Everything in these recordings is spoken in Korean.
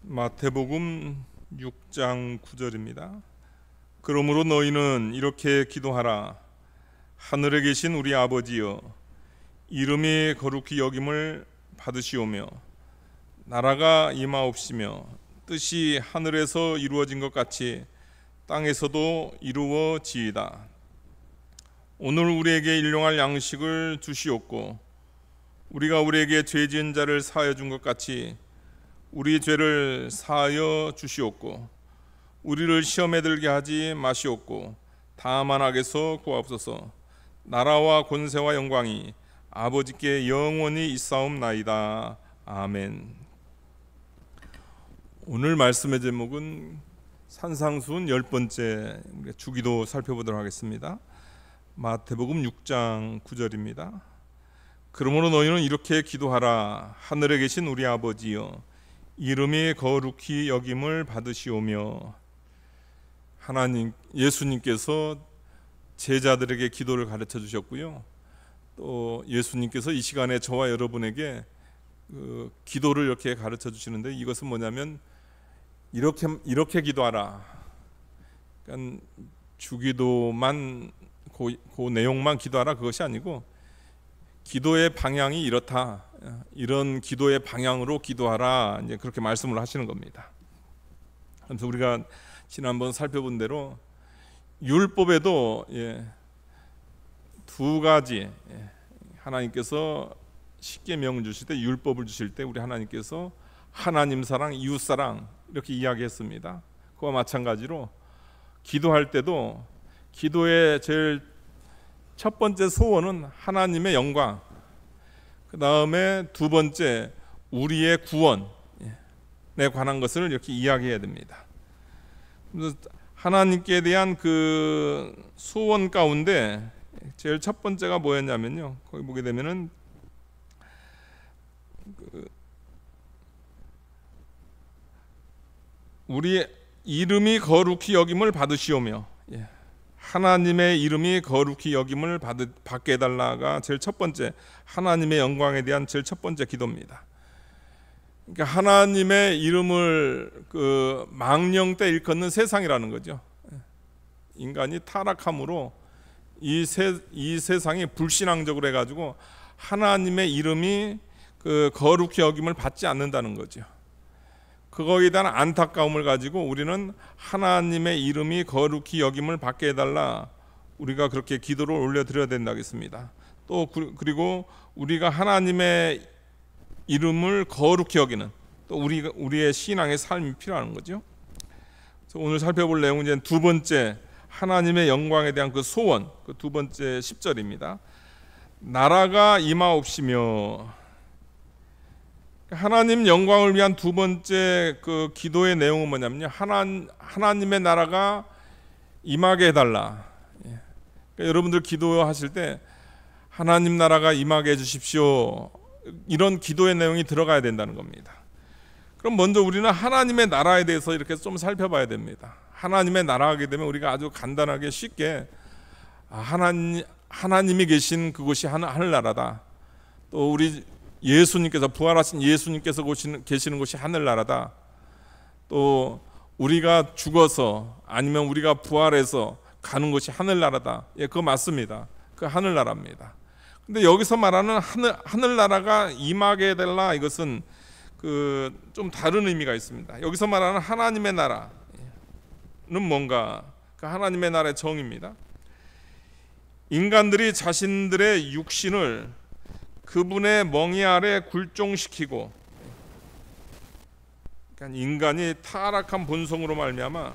마태복음 6장 9절입니다. 그러므로 너희는 이렇게 기도하라. 하늘에 계신 우리 아버지여, 이름이 거룩히 여김을 받으시오며 나라가 임하옵시며 뜻이 하늘에서 이루어진 것 같이 땅에서도 이루어지이다. 오늘 우리에게 일용할 양식을 주시옵고 우리가 우리에게 죄 지은 자를 사하여 준 것 같이 우리 죄를 사하여 주시옵고 우리를 시험에 들게 하지 마시옵고 다만 악에서 구하옵소서. 나라와 권세와 영광이 아버지께 영원히 있사옵나이다. 아멘. 오늘 말씀의 제목은 산상수훈 10번째 주기도 살펴보도록 하겠습니다. 마태복음 6장 9절입니다. 그러므로 너희는 이렇게 기도하라. 하늘에 계신 우리 아버지여, 이름이 거룩히 여김을 받으시오며. 하나님, 예수님께서 제자들에게 기도를 가르쳐 주셨고요, 또 예수님께서 이 시간에 저와 여러분에게 기도를 이렇게 가르쳐 주시는데, 이것은 뭐냐면 이렇게 기도하라. 그러니까 주기도만 그 내용만 기도하라, 그것이 아니고 기도의 방향이 이렇다, 이런 기도의 방향으로 기도하라, 이제 그렇게 말씀을 하시는 겁니다. 그래서 우리가 지난번 살펴본 대로 율법에도 두 가지, 하나님께서 십계명을 주실 때, 율법을 주실 때 우리 하나님께서 하나님 사랑, 이웃 사랑 이렇게 이야기했습니다. 그와 마찬가지로 기도할 때도 기도의 제일 첫 번째 소원은 하나님의 영광, 그 다음에 두 번째 우리의 구원에 관한 것을 이렇게 이야기해야 됩니다. 그래서 하나님께 대한 그 소원 가운데 제일 첫 번째가 뭐였냐면요, 거기 보게 되면은 우리 이름이 거룩히 여김을 받으시오며, 하나님의 이름이 거룩히 여김을 받게 해달라가 제일 첫 번째, 하나님의 영광에 대한 제일 첫 번째 기도입니다. 그러니까 하나님의 이름을 망령 때 일컫는 세상이라는 거죠. 인간이 타락함으로 이 세상이 불신앙적으로 해가지고 하나님의 이름이 거룩히 여김을 받지 않는다는 거죠. 그거에 대한 안타까움을 가지고 우리는 하나님의 이름이 거룩히 여김을 받게 해달라, 우리가 그렇게 기도를 올려드려야 된다겠습니다. 또 그리고 우리가 하나님의 이름을 거룩히 여기는 또 우리의 신앙의 삶이 필요한 거죠. 그래서 오늘 살펴볼 내용은 이제 두 번째, 하나님의 영광에 대한 그 소원, 그 두 번째 10절입니다. 나라가 임하옵시며. 하나님 영광을 위한 두 번째 그 기도의 내용은 뭐냐면요, 하나님의 나라가 임하게 해달라. 그러니까 여러분들 기도하실 때 하나님 나라가 임하게 해주십시오, 이런 기도의 내용이 들어가야 된다는 겁니다. 그럼 먼저 우리는 하나님의 나라에 대해서 이렇게 좀 살펴봐야 됩니다. 하나님의 나라 하게 되면 우리가 아주 간단하게 쉽게 하나님이 계신 그곳이 하늘나라다, 또 우리 예수님께서, 부활하신 예수님께서 계시는 곳이 하늘나라다, 또 우리가 죽어서 아니면 우리가 부활해서 가는 곳이 하늘나라다. 그거 맞습니다. 그 하늘나라입니다. 근데 여기서 말하는 하늘나라가 임하게 해달라, 이것은 좀 다른 의미가 있습니다. 여기서 말하는 하나님의 나라는 뭔가, 그 하나님의 나라의 정의입니다. 인간들이 자신들의 육신을 그분의 멍에 아래 굴종시키고, 그러니까 인간이 타락한 본성으로 말미암아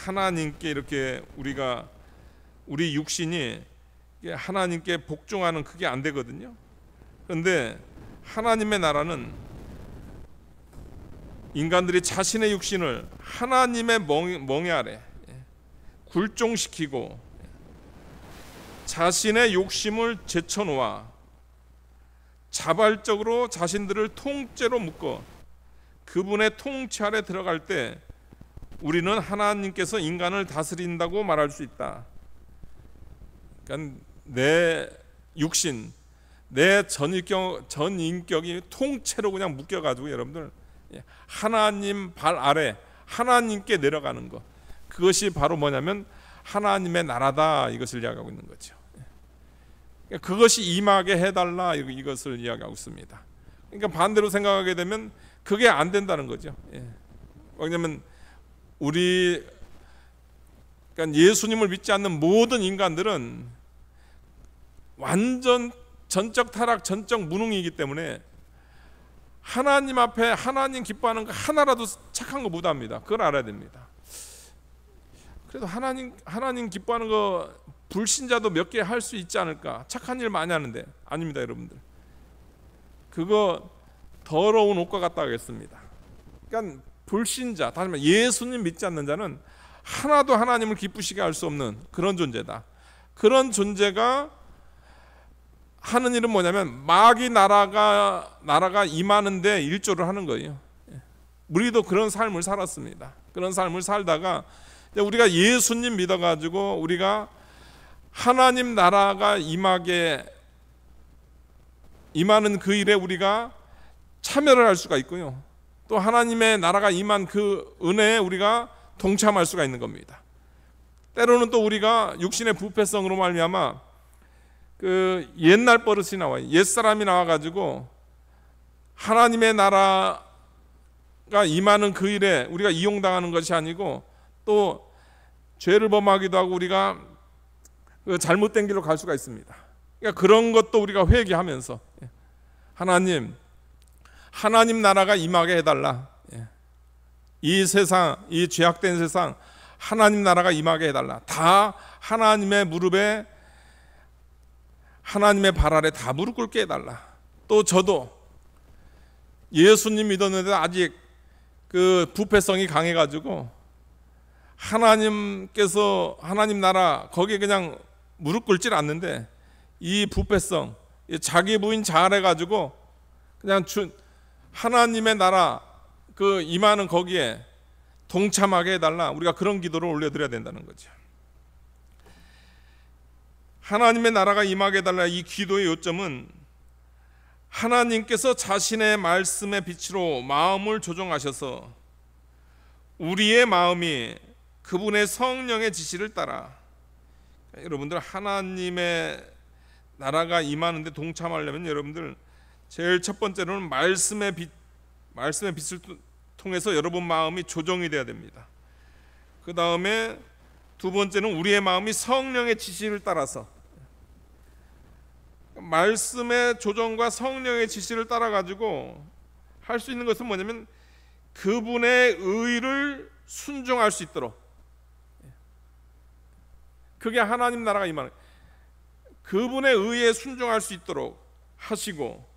하나님께 이렇게 우리 육신이 하나님께 복종하는, 그게 안 되거든요. 그런데 하나님의 나라는 인간들이 자신의 육신을 하나님의 멍에 아래 굴종시키고 자신의 욕심을 제쳐놓아 자발적으로 자신들을 통째로 묶어 그분의 통치 아래 들어갈 때 우리는 하나님께서 인간을 다스린다고 말할 수 있다. 그러니까 내 육신, 내 전 인격이 통째로 그냥 묶여가지고 여러분들 하나님 발 아래 하나님께 내려가는 것, 그것이 바로 뭐냐면 하나님의 나라다, 이것을 이야기하고 있는 거죠. 그것이 임하게 해달라, 이것을 이야기하고 있습니다. 그러니까 반대로 생각하게 되면 그게 안 된다는 거죠. 왜냐하면 그러니까 예수님을 믿지 않는 모든 인간들은 완전 전적 타락, 전적 무능이기 때문에 하나님 앞에 하나님 기뻐하는 거 하나라도 착한 거 못합니다. 그걸 알아야 됩니다. 그래도 하나님 기뻐하는 거 불신자도 몇 개 할 수 있지 않을까? 착한 일 많이 하는데. 아닙니다, 여러분들. 그거 더러운 옷과 같다 하겠습니다. 그러니까 불신자, 다시 말해 예수님 믿지 않는 자는 하나도 하나님을 기쁘시게 할 수 없는 그런 존재다. 그런 존재가 하는 일은 뭐냐면 마귀 나라가 임하는데 일조를 하는 거예요. 우리도 그런 삶을 살았습니다. 그런 삶을 살다가 우리가 예수님 믿어가지고 우리가 하나님 나라가 임하는 그 일에 우리가 참여를 할 수가 있고요. 또 하나님의 나라가 임한 그 은혜에 우리가 동참할 수가 있는 겁니다. 때로는 또 우리가 육신의 부패성으로 말미암아 그 옛날 버릇이 나와요. 옛사람이 나와가지고 하나님의 나라가 임하는 그 일에 우리가 이용당하는 것이 아니고 또 죄를 범하기도 하고 우리가 그 잘못된 길로 갈 수가 있습니다. 그러니까 그런 것도 우리가 회개하면서 하나님 나라가 임하게 해달라. 이 세상, 이 죄악된 세상 하나님 나라가 임하게 해달라. 다 하나님의 무릎에, 하나님의 발 아래 다 무릎 꿇게 해달라. 또 저도 예수님 믿었는데 아직 그 부패성이 강해가지고 하나님께서 하나님 나라 거기에 그냥 무릎 꿇질 않는데 이 부패성, 자기 부인 잘해가지고 그냥 하나님의 나라 그 임하는 거기에 동참하게 해달라. 우리가 그런 기도를 올려드려야 된다는 거죠. 하나님의 나라가 임하게 해달라, 이 기도의 요점은 하나님께서 자신의 말씀의 빛으로 마음을 조정하셔서 우리의 마음이 그분의 성령의 지시를 따라, 여러분들 하나님의 나라가 임하는데 동참하려면 여러분들 제일 첫 번째로는 말씀의 빛을 통해서 여러분 마음이 조정이 돼야 됩니다. 그 다음에 두 번째는 우리의 마음이 성령의 지시를 따라서, 말씀의 조정과 성령의 지시를 따라 가지고 할 수 있는 것은 뭐냐면 그분의 의를 순종할 수 있도록, 그게 하나님 나라가 임하는, 그분의 의에 순종할 수 있도록 하시고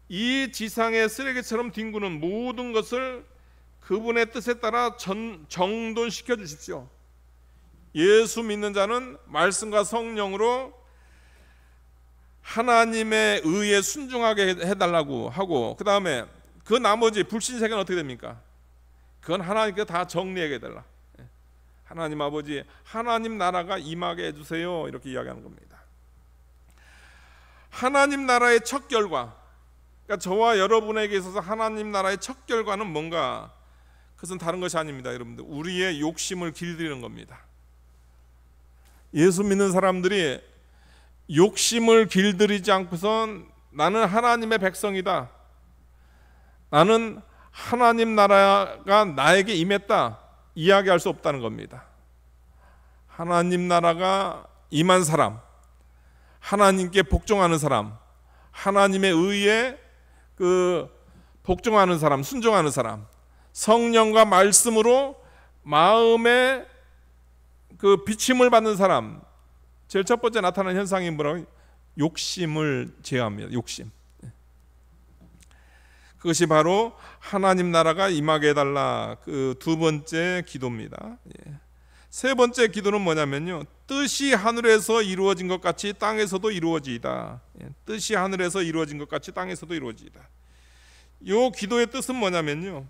이 지상의 쓰레기처럼 뒹구는 모든 것을 그분의 뜻에 따라 정돈시켜 주십시오. 예수 믿는 자는 말씀과 성령으로 하나님의 의에 순종하게 해달라고 하고, 그 다음에 그 나머지 불신세계는 어떻게 됩니까? 그건 하나님께서 다 정리하게 해달라. 하나님 아버지, 하나님 나라가 임하게 해주세요, 이렇게 이야기하는 겁니다. 하나님 나라의 첫 결과, 그러니까 저와 여러분에게 있어서 하나님 나라의 첫 결과는 뭔가? 그것은 다른 것이 아닙니다, 여러분들. 우리의 욕심을 길들이는 겁니다. 예수 믿는 사람들이 욕심을 길들이지 않고선 나는 하나님의 백성이다, 나는 하나님 나라가 나에게 임했다, 이야기할 수 없다는 겁니다. 하나님 나라가 임한 사람, 하나님께 복종하는 사람, 하나님의 의에 복종하는 사람, 순종하는 사람, 성령과 말씀으로 마음에 그 비침을 받는 사람, 제일 첫 번째 나타나는 현상이 뭐라고? 욕심을 제어합니다. 욕심. 그것이 바로 하나님 나라가 임하게 해달라, 그 두 번째 기도입니다. 세 번째 기도는 뭐냐면요, 뜻이 하늘에서 이루어진 것 같이 땅에서도 이루어지이다. 뜻이 하늘에서 이루어진 것 같이 땅에서도 이루어지이다. 이 기도의 뜻은 뭐냐면요,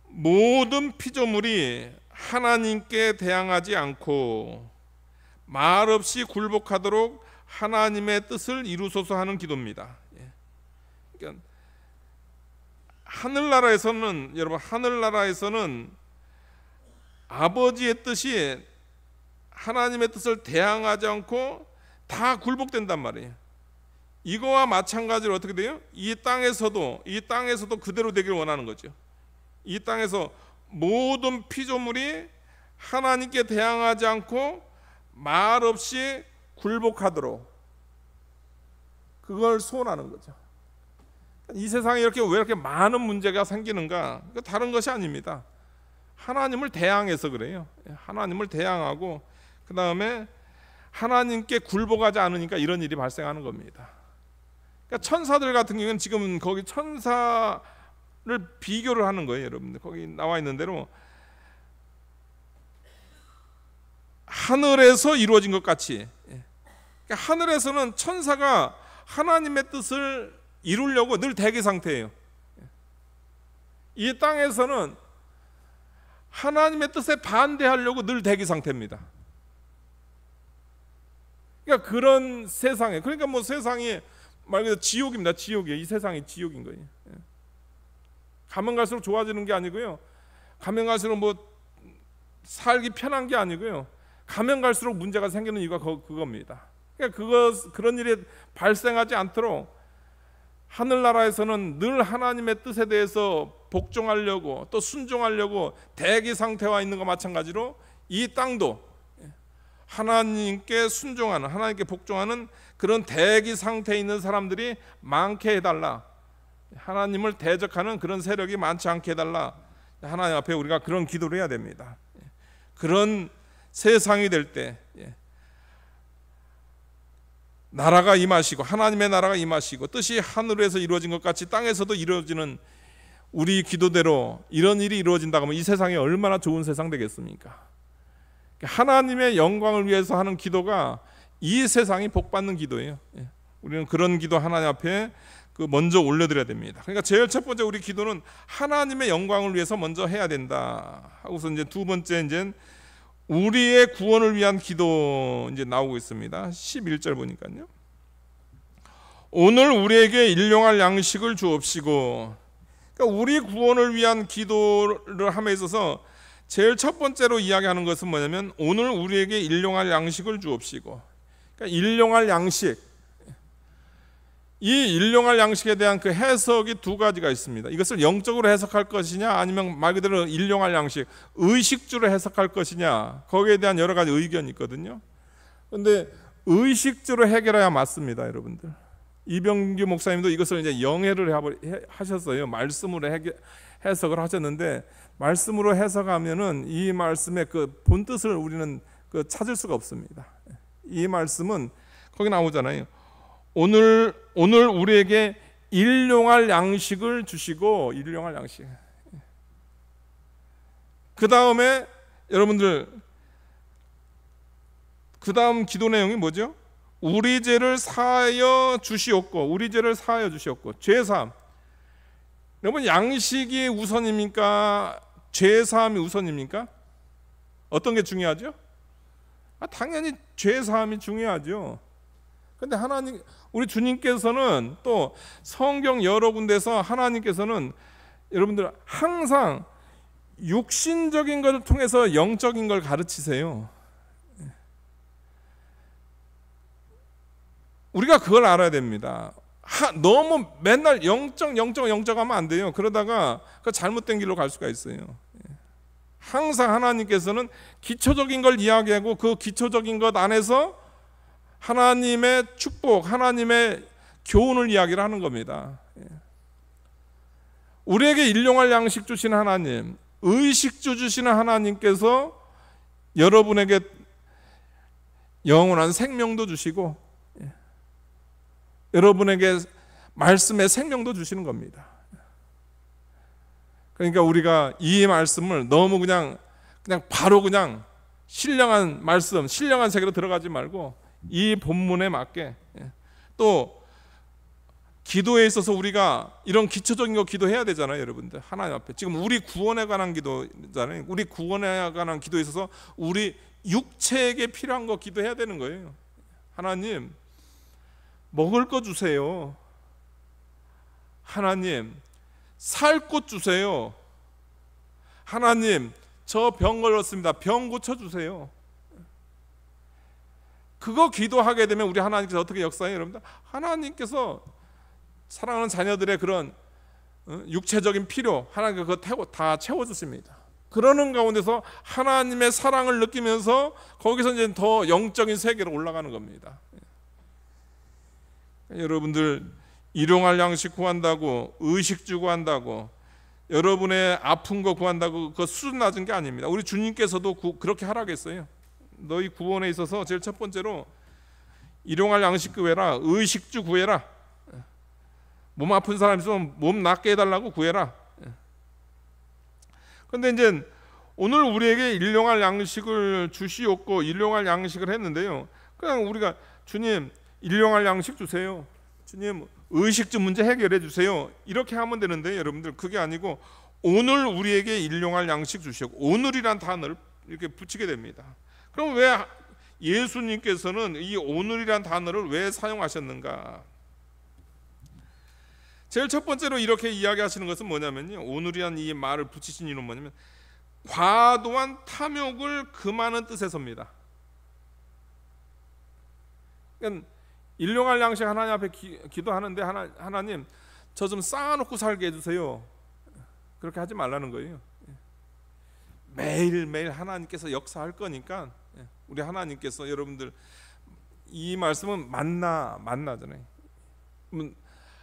모든 피조물이 하나님께 대항하지 않고 말없이 굴복하도록 하나님의 뜻을 이루소서 하는 기도입니다. 그러니까 하늘나라에서는, 여러분, 하늘나라에서는 아버지의 뜻이 하나님의 뜻을 대항하지 않고 다 굴복된단 말이에요. 이거와 마찬가지로 어떻게 돼요? 이 땅에서도 그대로 되기를 원하는 거죠. 이 땅에서 모든 피조물이 하나님께 대항하지 않고 말없이 굴복하도록, 그걸 소원하는 거죠. 이 세상에 왜 이렇게 많은 문제가 생기는가? 다른 것이 아닙니다. 하나님을 대항해서 그래요. 하나님을 대항하고 그 다음에 하나님께 굴복하지 않으니까 이런 일이 발생하는 겁니다. 그러니까 천사들 같은 경우는 지금 거기 천사를 비교를 하는 거예요, 여러분들. 거기 나와 있는 대로 하늘에서 이루어진 것 같이. 그러니까 하늘에서는 천사가 하나님의 뜻을 이루려고 늘 대기 상태예요. 이 땅에서는 하나님의 뜻에 반대하려고 늘 대기 상태입니다. 그러니까 그런 세상에, 그러니까 뭐 세상이 말 그대로 지옥입니다. 지옥이에요. 이 세상이 지옥인 거예요. 가면 갈수록 좋아지는 게 아니고요. 가면 갈수록 뭐 살기 편한 게 아니고요. 가면 갈수록 문제가 생기는 이유가 그겁니다. 그러니까 그런 일이 발생하지 않도록 하늘나라에서는 늘 하나님의 뜻에 대해서 복종하려고 또 순종하려고 대기 상태와 있는 것과 마찬가지로 이 땅도 하나님께 순종하는, 하나님께 복종하는 그런 대기 상태에 있는 사람들이 많게 해달라. 하나님을 대적하는 그런 세력이 많지 않게 해달라. 하나님 앞에 우리가 그런 기도를 해야 됩니다. 그런 세상이 될 때 나라가 임하시고, 하나님의 나라가 임하시고 뜻이 하늘에서 이루어진 것 같이 땅에서도 이루어지는 우리 기도대로 이런 일이 이루어진다고 하면 이 세상이 얼마나 좋은 세상 되겠습니까? 하나님의 영광을 위해서 하는 기도가 이 세상이 복받는 기도예요. 우리는 그런 기도 하나님 앞에 먼저 올려드려야 됩니다. 그러니까 제일 첫 번째 우리 기도는 하나님의 영광을 위해서 먼저 해야 된다 하고서 이제 두 번째 이제 우리의 구원을 위한 기도 이제 나오고 있습니다. 11절 보니까요. 오늘 우리에게 일용할 양식을 주옵시고. 그러니까 우리 구원을 위한 기도를 함에 있어서 제일 첫 번째로 이야기하는 것은 뭐냐면 오늘 우리에게 일용할 양식을 주옵시고. 그러니까 일용할 양식. 이 일용할 양식에 대한 그 해석이 두 가지가 있습니다. 이것을 영적으로 해석할 것이냐 아니면 말 그대로 일용할 양식, 의식주로 해석할 것이냐, 거기에 대한 여러 가지 의견이 있거든요. 그런데 의식주로 해결해야 맞습니다, 여러분들. 이병규 목사님도 이것을 이제 영해를 하셨어요. 말씀으로 해석을 하셨는데 말씀으로 해석하면은 이 말씀의 그 본뜻을 우리는 찾을 수가 없습니다. 이 말씀은 거기 나오잖아요. 오늘 우리에게 일용할 양식을 주시고, 일용할 양식. 그 다음에 여러분들 그 다음 기도 내용이 뭐죠? 우리 죄를 사하여 주시옵고, 우리 죄를 사하여 주시옵고. 죄사함. 여러분 양식이 우선입니까? 죄사함이 우선입니까? 어떤 게 중요하죠? 당연히 죄사함이 중요하죠. 근데 하나님, 우리 주님께서는 또 성경 여러 군데서 하나님께서는 여러분들 항상 육신적인 것을 통해서 영적인 걸 가르치세요. 우리가 그걸 알아야 됩니다. 너무 맨날 영적 하면 안 돼요. 그러다가 그 잘못된 길로 갈 수가 있어요. 항상 하나님께서는 기초적인 걸 이야기하고 그 기초적인 것 안에서 하나님의 축복, 하나님의 교훈을 이야기를 하는 겁니다. 우리에게 일용할 양식 주시는 하나님, 의식주 주시는 하나님께서 여러분에게 영원한 생명도 주시고 여러분에게 말씀의 생명도 주시는 겁니다. 그러니까 우리가 이 말씀을 너무 그냥 바로 신령한 말씀, 신령한 세계로 들어가지 말고 이 본문에 맞게, 또 기도에 있어서 우리가 이런 기초적인 거 기도해야 되잖아요, 여러분들. 하나님 앞에 지금 우리 구원에 관한 기도잖아요. 우리 구원에 관한 기도에 있어서 우리 육체에게 필요한 거 기도해야 되는 거예요. 하나님, 먹을 거 주세요. 하나님, 살 곳 주세요. 하나님, 저 병 걸렸습니다. 병 고쳐주세요. 그거 기도하게 되면 우리 하나님께서 어떻게 역사해요? 여러분들, 하나님께서 사랑하는 자녀들의 그런 육체적인 필요 하나님께서 그거 다 채워주십니다. 그러는 가운데서 하나님의 사랑을 느끼면서 거기서 이제 더 영적인 세계로 올라가는 겁니다. 여러분들, 일용할 양식 구한다고, 의식주 구한다고, 여러분의 아픈 거 구한다고 그거 수준 낮은 게 아닙니다. 우리 주님께서도 그렇게 하라겠어요. 너희 구원에 있어서 제일 첫 번째로 일용할 양식 구해라, 의식주 구해라, 몸 아픈 사람 있으면 몸 낫게 해달라고 구해라. 그런데 이제 오늘 우리에게 일용할 양식을 주시옵고 일용할 양식을 했는데요, 그냥 우리가 주님 일용할 양식 주세요, 주님 의식주 문제 해결해 주세요, 이렇게 하면 되는데 여러분들, 그게 아니고 오늘 우리에게 일용할 양식 주시옵고, 오늘이란 단어를 이렇게 붙이게 됩니다. 그럼 왜 예수님께서는 이 오늘이란 단어를 왜 사용하셨는가? 제일 첫 번째로 이렇게 이야기하시는 것은 뭐냐면요, 오늘이란 이 말을 붙이신 이유는 뭐냐면 과도한 탐욕을 금하는 뜻에서입니다. 그러니까 일용할 양식 하나님 앞에 기도하는데 하나님 저 좀 쌓아놓고 살게 해주세요, 그렇게 하지 말라는 거예요. 매일매일 하나님께서 역사할 거니까, 우리 하나님께서, 여러분들 이 말씀은 만나잖아요.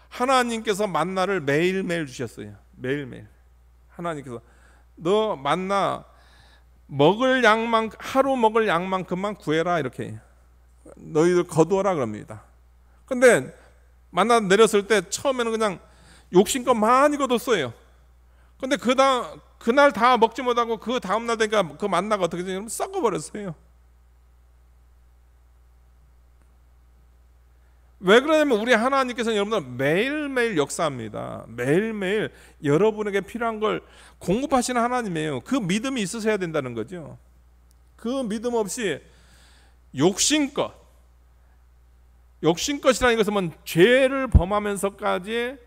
하나님께서 만나를 매일매일 주셨어요. 매일매일 하나님께서 너 만나 먹을 양만, 하루 먹을 양만큼만 구해라, 이렇게 너희들 거두어라 그럽니다. 근데 만나 내렸을 때 처음에는 그냥 욕심껏 많이 거뒀어요. 근데 그날 다 먹지 못하고 그 다음날 되니까 그 만나가 어떻게 되냐면 썩어버렸어요. 왜 그러냐면 우리 하나님께서는 여러분들 매일매일 역사합니다. 매일매일 여러분에게 필요한 걸 공급하시는 하나님이에요. 그 믿음이 있으셔야 된다는 거죠. 그 믿음 없이 욕심껏이라는 것은 뭐 죄를 범하면서까지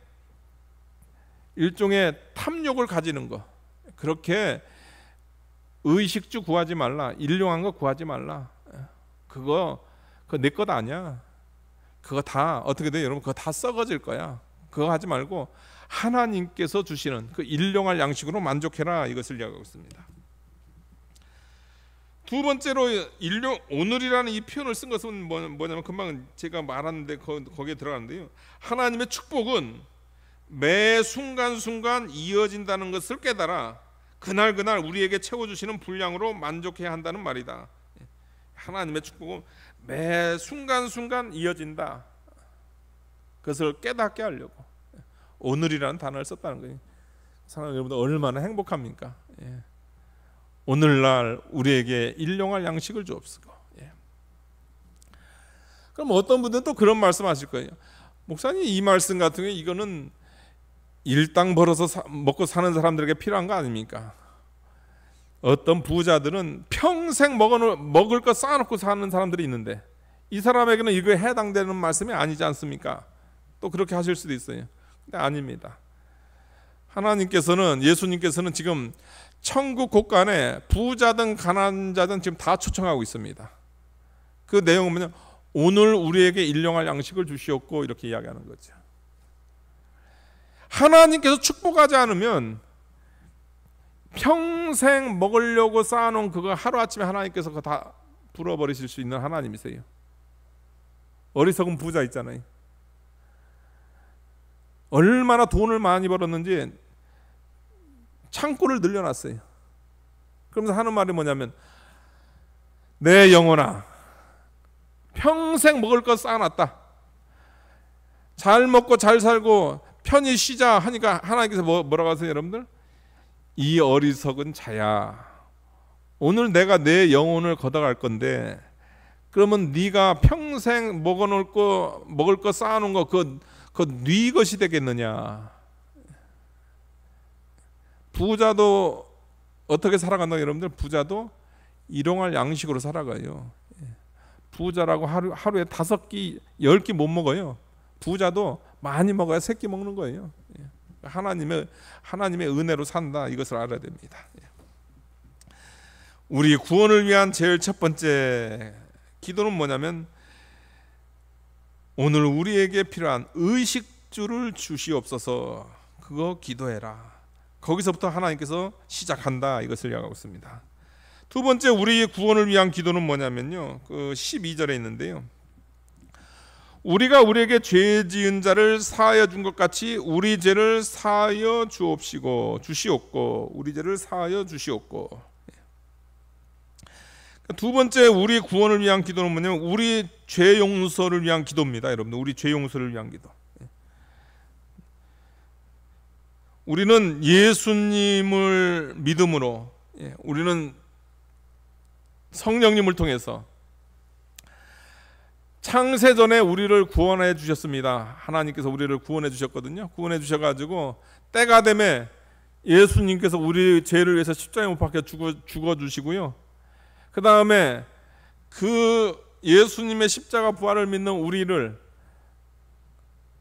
일종의 탐욕을 가지는 거, 그렇게 의식주 구하지 말라, 일용한 거 구하지 말라, 그거 내 것 아니야, 그거 다 어떻게 돼 여러분, 그거 다 썩어질 거야, 그거 하지 말고 하나님께서 주시는 그 일용할 양식으로 만족해라, 이것을 이야기하고 있습니다. 두 번째로 오늘이라는 이 표현을 쓴 것은 뭐냐면 금방 제가 말하는데 거기에 들어가는데요, 하나님의 축복은 매 순간순간 이어진다는 것을 깨달아 그날 우리에게 채워주시는 분량으로 만족해야 한다는 말이다. 하나님의 축복은 매 순간순간 이어진다, 그것을 깨닫게 하려고 오늘이라는 단어를 썼다는 거예요. 사랑하는 여러분들, 얼마나 행복합니까? 오늘날 우리에게 일용할 양식을 주옵소서. 그럼 어떤 분들은 또 그런 말씀하실 거예요. 목사님, 이 말씀 같은 경우 이거는 일당 벌어서 먹고 사는 사람들에게 필요한 거 아닙니까? 어떤 부자들은 평생 먹을 거 쌓아놓고 사는 사람들이 있는데 이 사람에게는 이거에 해당되는 말씀이 아니지 않습니까? 또 그렇게 하실 수도 있어요. 근데 아닙니다. 하나님께서는, 예수님께서는 지금 천국 곳간에 부자든 가난자든 지금 다 초청하고 있습니다. 그 내용은 뭐냐, 오늘 우리에게 일용할 양식을 주시옵고, 이렇게 이야기하는 거죠. 하나님께서 축복하지 않으면 평생 먹으려고 쌓아놓은 그거 하루아침에 하나님께서 그거 다 불어버리실 수 있는 하나님이세요. 어리석은 부자 있잖아요. 얼마나 돈을 많이 벌었는지 창고를 늘려놨어요. 그러면서 하는 말이 뭐냐면, 내 영혼아, 평생 먹을 거 쌓아놨다, 잘 먹고 잘 살고 편히 쉬자 하니까 하나님께서 뭐라고 하세요 여러분들? 이 어리석은 자야, 오늘 내가 내 영혼을 걷어갈 건데 그러면 네가 평생 먹을 거 쌓아놓은 거 그거 네 것이 되겠느냐. 부자도 어떻게 살아간다 여러분들? 부자도 일용할 양식으로 살아가요. 부자라고 하루에 5끼 10끼 못 먹어요. 부자도 많이 먹어야 3끼 먹는 거예요. 하나님의 은혜로 산다, 이것을 알아야 됩니다. 우리 구원을 위한 제일 첫 번째 기도는 뭐냐면, 오늘 우리에게 필요한 의식주를 주시옵소서, 그거 기도해라. 거기서부터 하나님께서 시작한다, 이것을 이야기하고 있습니다. 두 번째 우리의 구원을 위한 기도는 뭐냐면요, 그 12절에 있는데요, 우리가 우리에게 죄 지은 자를 사하여 준 것 같이 우리 죄를 사하여 주시옵고 우리 죄를 사하여 주시옵고. 두 번째 우리 구원을 위한 기도는 뭐냐면 우리 죄 용서를 위한 기도입니다. 여러분들, 우리 죄 용서를 위한 기도. 우리는 예수님을 믿음으로, 우리는 성령님을 통해서 창세전에 우리를 구원해 주셨습니다. 하나님께서 우리를 구원해 주셨거든요. 구원해 주셔가지고 때가 되면 예수님께서 우리 죄를 위해서 십자가에 못 박혀 죽어 주시고요. 그 다음에 그 예수님의 십자가 부활을 믿는 우리를,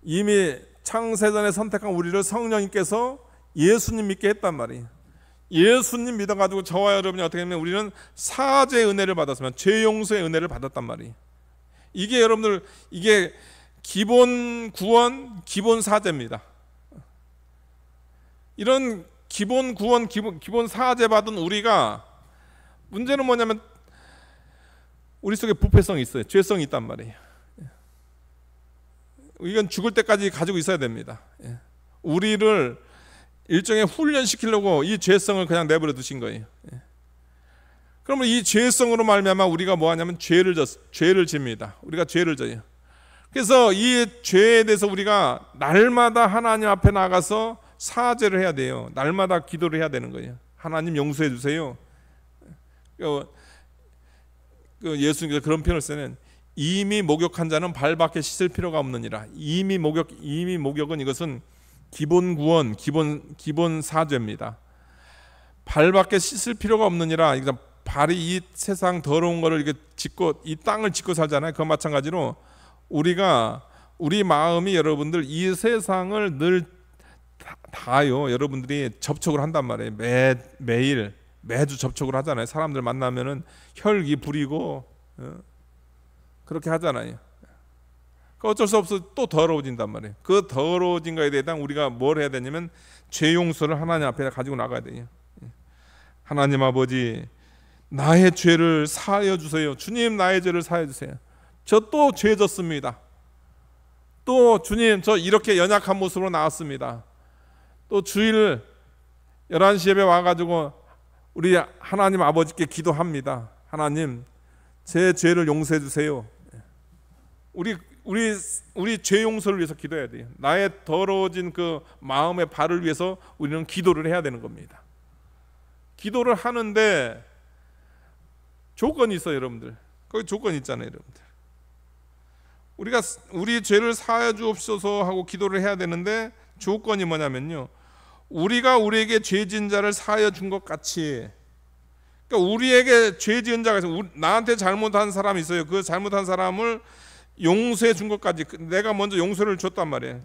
이미 창세전에 선택한 우리를 성령님께서 예수님 믿게 했단 말이에요. 예수님 믿어가지고 저와 여러분이 어떻게 하면 우리는 사죄의 은혜를 받았으면 죄 용서의 은혜를 받았단 말이에요. 이게 여러분들, 이게 기본 구원, 기본 사죄입니다. 이런 기본 구원, 기본 사죄 받은 우리가, 문제는 뭐냐면 우리 속에 부패성이 있어요. 죄성이 있단 말이에요. 이건 죽을 때까지 가지고 있어야 됩니다. 우리를 일종의 훈련시키려고 이 죄성을 그냥 내버려 두신 거예요. 그러면 이 죄성으로 말미암아 우리가 뭐 하냐면 죄를 집니다. 우리가 죄를 져요. 그래서 이 죄에 대해서 우리가 날마다 하나님 앞에 나가서 사죄를 해야 돼요. 날마다 기도를 해야 되는 거예요. 하나님 용서해 주세요. 예수님께서 그런 표현을 쓰는, 이미 목욕한 자는 발밖에 씻을 필요가 없느니라. 이미 목욕은 이것은 기본 구원, 기본 사죄입니다. 발밖에 씻을 필요가 없느니라. 발이 이 세상 더러운 거를 이렇게 짚고, 이 땅을 짚고 살잖아요. 그와 마찬가지로 우리 마음이, 여러분들 이 세상을 늘 다요, 여러분들이 접촉을 한단 말이에요. 매주 접촉을 하잖아요. 사람들 만나면은 혈기 부리고 그렇게 하잖아요. 어쩔 수 없어 또 더러워진단 말이에요. 그 더러워진 거에 대한 우리가 뭘 해야 되냐면 죄 용서를 하나님 앞에 가지고 나가야 돼요. 하나님 아버지, 나의 죄를 사하여 주세요. 주님, 나의 죄를 사하여 주세요. 저 또 죄 졌습니다. 또 주님, 저 이렇게 연약한 모습으로 나왔습니다. 또 주일 11시 예배 와가지고 우리 하나님 아버지께 기도합니다. 하나님, 제 죄를 용서해 주세요. 우리 죄 용서를 위해서 기도해야 돼요. 나의 더러워진 그 마음의 발을 위해서 우리는 기도를 해야 되는 겁니다. 기도를 하는데 조건이 있어요, 여러분들. 거기 조건이 있잖아요, 여러분들. 우리가 우리 죄를 사하여 주옵소서 하고 기도를 해야 되는데, 조건이 뭐냐면요, 우리가 우리에게 죄 지은 자를 사하여 준 것 같이, 그러니까 우리에게 죄 지은 자가 있어요. 나한테 잘못한 사람이 있어요. 그 잘못한 사람을 용서해 준 것까지, 내가 먼저 용서를 줬단 말이에요.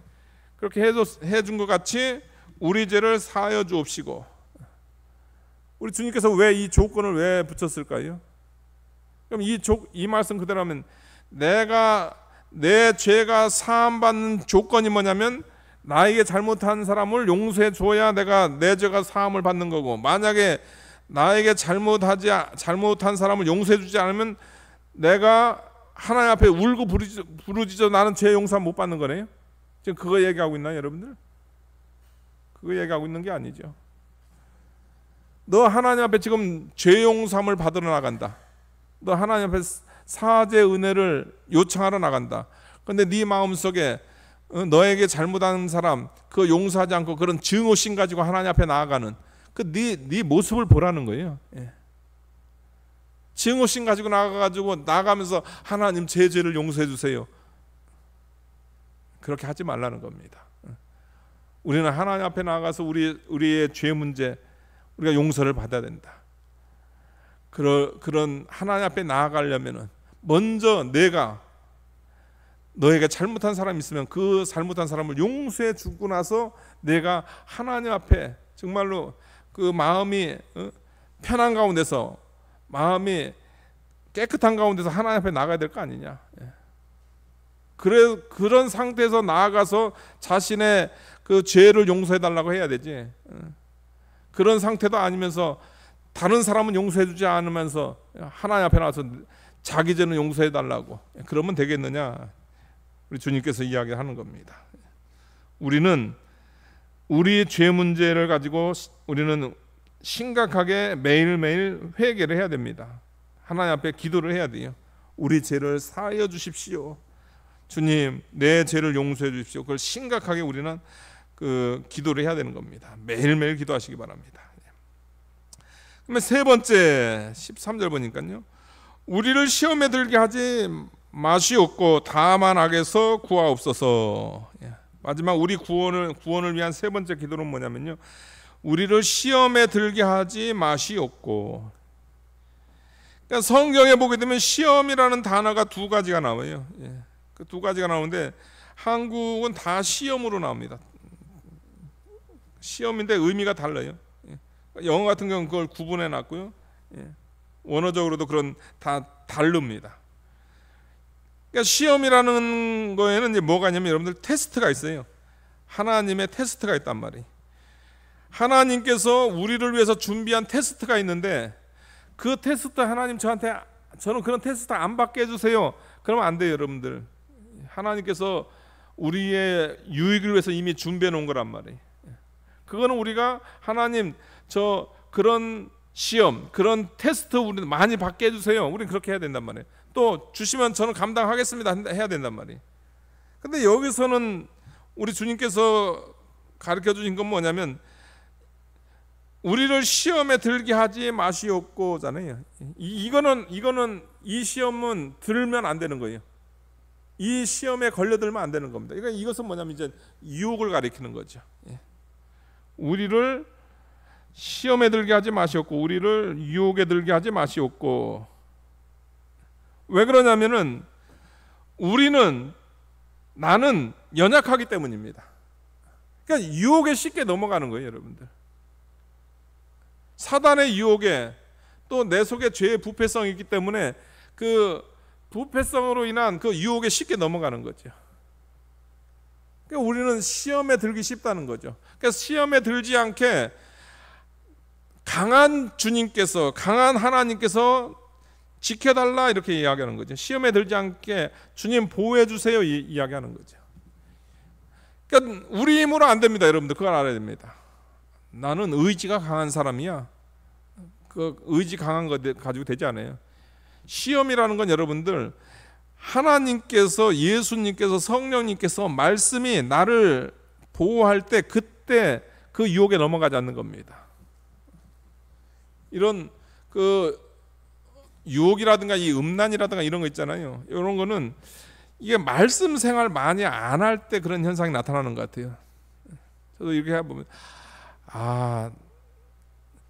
그렇게 해준 것 같이 우리 죄를 사하여 주옵시고. 우리 주님께서 왜 이 조건을 왜 붙였을까요? 그럼 이 말씀 그대로 하면, 내 죄가 사함받는 조건이 뭐냐면, 나에게 잘못한 사람을 용서해 줘야 내 죄가 사함을 받는 거고, 만약에 나에게 잘못한 사람을 용서해 주지 않으면 내가 하나님 앞에 울고 부르짖어 나는 죄 용서 못 받는 거네요. 지금 그거 얘기하고 있나요, 여러분들? 그거 얘기하고 있는 게 아니죠. 너 하나님 앞에 지금 죄 용서함을 받으러 나간다. 너 하나님 앞에 사죄 은혜를 요청하러 나간다. 그런데 네 마음속에 너에게 잘못한 사람 그 용서하지 않고 그런 증오심 가지고 하나님 앞에 나아가는 네 모습을 보라는 거예요. 증오심 가지고 나가면서 하나님 제 죄를 용서해 주세요. 그렇게 하지 말라는 겁니다. 우리는 하나님 앞에 나가서 우리의 죄 문제, 우리가 용서를 받아야 된다. 그런 하나님 앞에 나아가려면은 먼저 너에게 잘못한 사람이 있으면 그 잘못한 사람을 용서해 주고 나서 내가 하나님 앞에 정말로 그 마음이 편한 가운데서, 마음이 깨끗한 가운데서 하나님 앞에 나가야 될 거 아니냐. 그런 상태에서 나아가서 자신의 그 죄를 용서해 달라고 해야 되지. 그런 상태도 아니면서 다른 사람은 용서해 주지 않으면서 하나님 앞에 나와서 자기 죄는 용서해 달라고, 그러면 되겠느냐. 우리 주님께서 이야기하는 겁니다. 우리는 우리 죄 문제를 가지고 우리는 심각하게 매일매일 회개를 해야 됩니다. 하나님 앞에 기도를 해야 돼요. 우리 죄를 사하여 주십시오. 주님, 내 죄를 용서해 주십시오. 그걸 심각하게 우리는 그 기도를 해야 되는 겁니다. 매일매일 기도하시기 바랍니다. 그러면 세 번째 13절 보니까요, 우리를 시험에 들게 하지 마시옵고 다만 악에서 구하옵소서. 마지막 우리 구원을 위한 세 번째 기도는 뭐냐면요, 우리를 시험에 들게 하지 마시옵고. 그러니까 성경에 보게 되면 시험이라는 단어가 두 가지가 나와요. 그 두 가지가 나오는데 한국은 다 시험으로 나옵니다. 시험인데 의미가 달라요. 영어 같은 경우는 그걸 구분해 놨고요. 원어적으로도 그런 다 다릅니다. 그러니까 시험이라는 거에는 이제 뭐가 있냐면 여러분들 테스트가 있어요. 하나님의 테스트가 있단 말이에요. 하나님께서 우리를 위해서 준비한 테스트가 있는데 그 테스트 하나님 저는 그런 테스트 안 받게 해주세요. 그러면 안 돼요, 여러분들. 하나님께서 우리의 유익을 위해서 이미 준비해 놓은 거란 말이에요. 그거는 우리가 하나님 그런 시험, 그런 테스트 우리는 많이 받게 해주세요. 우리는 그렇게 해야 된단 말이에요. 또 주시면 저는 감당하겠습니다 해야 된단 말이에요. 근데 여기서는 우리 주님께서 가르쳐 주신 건 뭐냐면 우리를 시험에 들게 하지 마시옵고잖아요. 이거는 이 시험은 들면 안 되는 거예요. 이 시험에 걸려들면 안 되는 겁니다. 그러니까 이것은 뭐냐면 이제 유혹을 가리키는 거죠. 우리를 시험에 들게 하지 마시옵고 우리를 유혹에 들게 하지 마시옵고. 왜 그러냐면은 나는 연약하기 때문입니다. 그러니까 유혹에 쉽게 넘어가는 거예요, 여러분들. 사단의 유혹에 또 내 속에 죄의 부패성이 있기 때문에 그 부패성으로 인한 그 유혹에 쉽게 넘어가는 거죠. 그러니까 우리는 시험에 들기 쉽다는 거죠. 그러니까 시험에 들지 않게 강한 주님께서, 강한 하나님께서 지켜달라 이렇게 이야기하는 거죠. 시험에 들지 않게 주님 보호해 주세요 이야기하는 거죠. 그러니까 우리 힘으로 안 됩니다, 여러분들. 그걸 알아야 됩니다. 나는 의지가 강한 사람이야. 그 의지 강한 거 가지고 되지 않아요. 시험이라는 건 여러분들 하나님께서, 예수님께서, 성령님께서 말씀이 나를 보호할 때 그때 그 유혹에 넘어가지 않는 겁니다. 이런 그 유혹이라든가 이 음란이라든가 이런 거 있잖아요. 이런 거는 이게 말씀 생활 많이 안 할 때 그런 현상이 나타나는 것 같아요. 저도 이렇게 해보면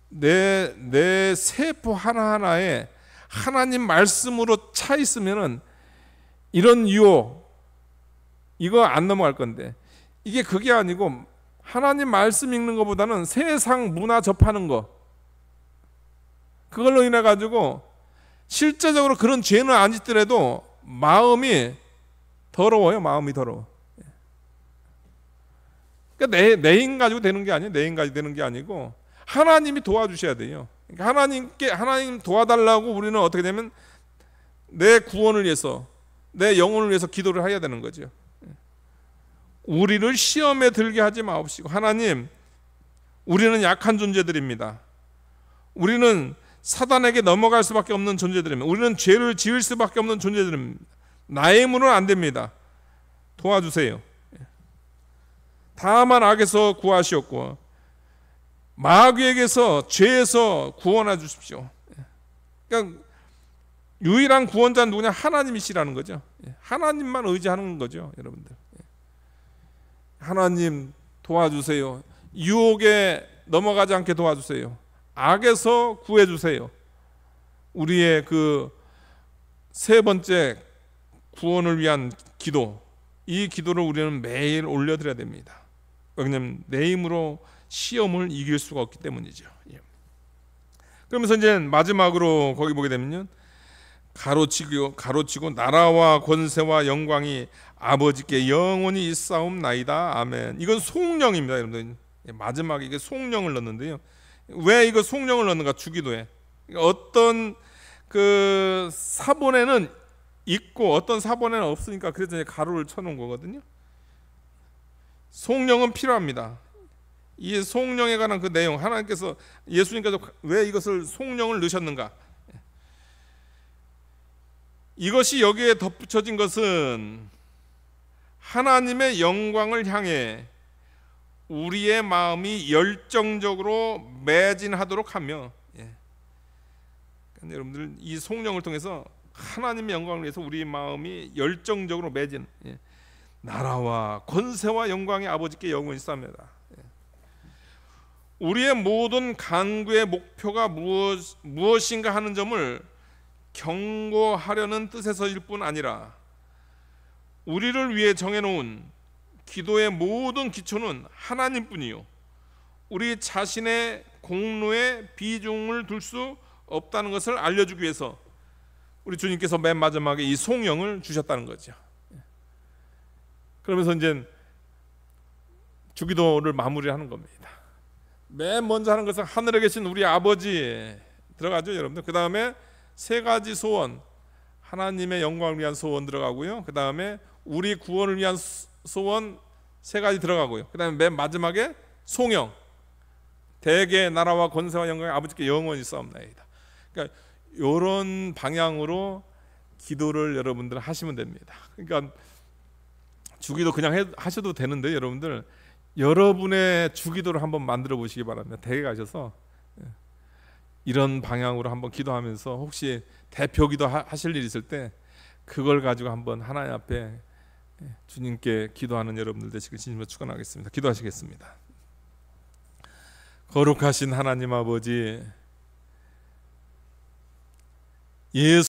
내 세포 하나하나에 하나님 말씀으로 차 있으면은 이런 유혹 이거 안 넘어갈 건데, 이게 그게 아니고 하나님 말씀 읽는 것보다는 세상 문화 접하는 거, 그걸로 인해 가지고 실제적으로 그런 죄는 안 짓더라도 마음이 더러워요. 마음이 더러워. 그러니까 내 힘 가지고 되는 게 아니에요. 내 힘 가지고 되는 게 아니고 하나님이 도와주셔야 돼요. 그러니까 하나님 도와달라고 우리는 어떻게 되면 내 구원을 위해서, 내 영혼을 위해서 기도를 해야 되는 거죠. 우리를 시험에 들게 하지 마옵시고. 하나님, 우리는 약한 존재들입니다. 우리는 사단에게 넘어갈 수밖에 없는 존재들입니다. 우리는 죄를 지을 수밖에 없는 존재들입니다. 나의 힘으로는 안 됩니다. 도와주세요. 다만 악에서 구하시옵고 마귀에게서, 죄에서 구원해 주십시오. 그러니까 유일한 구원자는 누구냐? 하나님이시라는 거죠. 하나님만 의지하는 거죠, 여러분들. 하나님 도와주세요. 유혹에 넘어가지 않게 도와주세요. 악에서 구해주세요. 우리의 그 세 번째 구원을 위한 기도, 이 기도를 우리는 매일 올려드려야 됩니다. 왜냐하면 내 힘으로 시험을 이길 수가 없기 때문이죠. 그러면서 이제 마지막으로 거기 보게 되면요, 가로치고 나라와 권세와 영광이 아버지께 영원히 있사옵나이다. 아멘. 이건 송영입니다, 여러분들. 마지막에 이게 송영을 넣는데요. 왜 이거 송영을 넣는가? 주기도에 어떤 그 사본에는 있고 어떤 사본에는 없으니까 그래서 이제 가로를 쳐놓은 거거든요. 송영은 필요합니다. 이 송영에 관한 그 내용, 하나님께서 예수님께서 왜 이것을 송영을 넣으셨는가? 이것이 여기에 덧붙여진 것은 하나님의 영광을 향해 우리의 마음이 열정적으로 매진하도록 하며, 그러니까 여러분들 이 송영을 통해서 하나님의 영광을 위해서 우리의 마음이 열정적으로 매진, 나라와 권세와 영광의 아버지께 영원히 있사옵나이다. 우리의 모든 간구의 목표가 무엇인가 하는 점을 경고하려는 뜻에서일 뿐 아니라 우리를 위해 정해놓은 기도의 모든 기초는 하나님뿐이요, 우리 자신의 공로에 비중을 둘 수 없다는 것을 알려주기 위해서 우리 주님께서 맨 마지막에 이 송영을 주셨다는 거죠. 그러면서 이제 주기도를 마무리하는 겁니다. 맨 먼저 하는 것은 하늘에 계신 우리 아버지 들어가죠, 여러분들. 그 다음에 세 가지 소원, 하나님의 영광을 위한 소원 들어가고요. 그 다음에 우리 구원을 위한 소원 세 가지 들어가고요. 그 다음에 맨 마지막에 송영, 대개 나라와 권세와 영광이 아버지께 영원히 있사옵나이다. 그러니까 이런 방향으로 기도를 여러분들 하시면 됩니다. 그러니까 주기도 그냥 하셔도 되는데 여러분들 여러분의 주기도를 한번 만들어 보시기 바랍니다. 댁에 가셔서 이런 방향으로 한번 기도하면서 혹시 대표 기도 하실 일 있을 때 그걸 가지고 한번 하나님 앞에 주님께 기도하는 여러분들 되시길 진심으로 축원하겠습니다. 기도하시겠습니다. 거룩하신 하나님 아버지, 예수